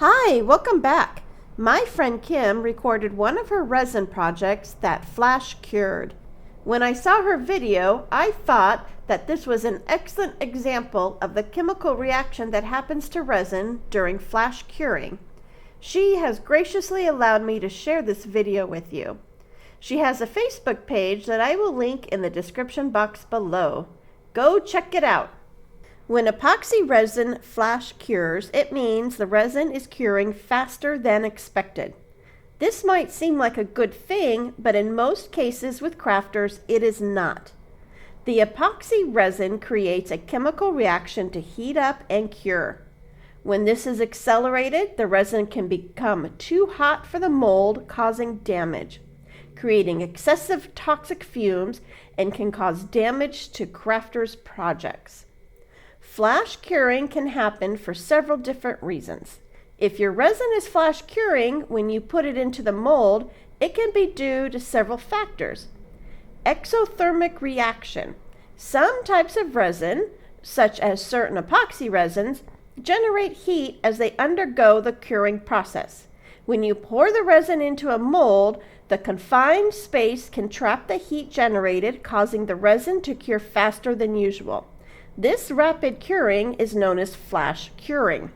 Hi, welcome back. My friend Kim recorded one of her resin projects that flash cured. When I saw her video, I thought that this was an excellent example of the chemical reaction that happens to resin during flash curing. She has graciously allowed me to share this video with you. She has a Facebook page that I will link in the description box below. Go check it out. When epoxy resin flash cures, it means the resin is curing faster than expected. This might seem like a good thing, but in most cases with crafters, it is not. The epoxy resin creates a chemical reaction to heat up and cure. When this is accelerated, the resin can become too hot for the mold, causing damage, creating excessive toxic fumes, and can cause damage to crafters' projects. Flash curing can happen for several different reasons. If your resin is flash curing when you put it into the mold, it can be due to several factors. Exothermic reaction. Some types of resin, such as certain epoxy resins, generate heat as they undergo the curing process. When you pour the resin into a mold, the confined space can trap the heat generated, causing the resin to cure faster than usual. This rapid curing is known as flash curing.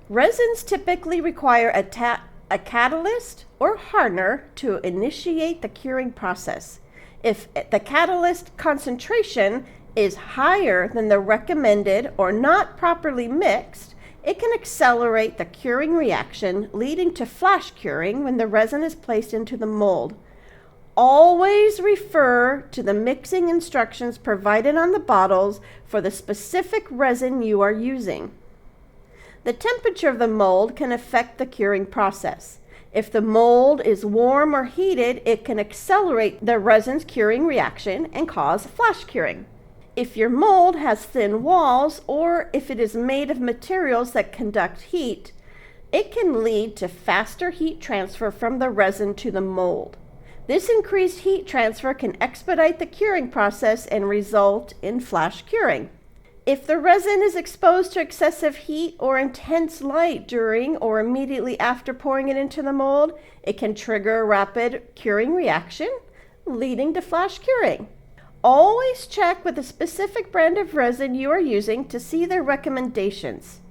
Resins typically require a catalyst or hardener to initiate the curing process. If the catalyst concentration is higher than the recommended or not properly mixed, it can accelerate the curing reaction, leading to flash curing when the resin is placed into the mold. Always refer to the mixing instructions provided on the bottles for the specific resin you are using. The temperature of the mold can affect the curing process. If the mold is warm or heated, it can accelerate the resin's curing reaction and cause flash curing. If your mold has thin walls, or if it is made of materials that conduct heat, it can lead to faster heat transfer from the resin to the mold. This increased heat transfer can expedite the curing process and result in flash curing. If the resin is exposed to excessive heat or intense light during or immediately after pouring it into the mold, it can trigger a rapid curing reaction, leading to flash curing. Always check with the specific brand of resin you are using to see their recommendations.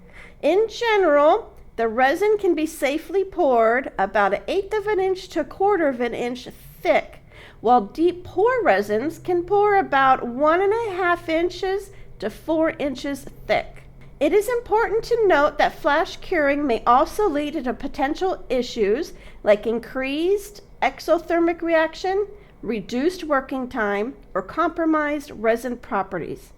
In general, the resin can be safely poured about 1/8 of an inch to 1/4 of an inch thick, while deep pour resins can pour about 1.5 inches to 4 inches thick. It is important to note that flash curing may also lead to potential issues like increased exothermic reaction, reduced working time, or compromised resin properties.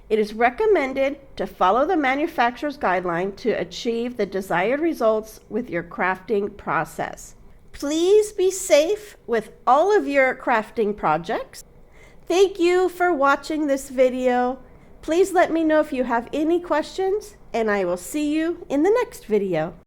It is recommended to follow the manufacturer's guideline to achieve the desired results with your crafting process. Please be safe with all of your crafting projects. Thank you for watching this video. Please let me know if you have any questions, and I will see you in the next video.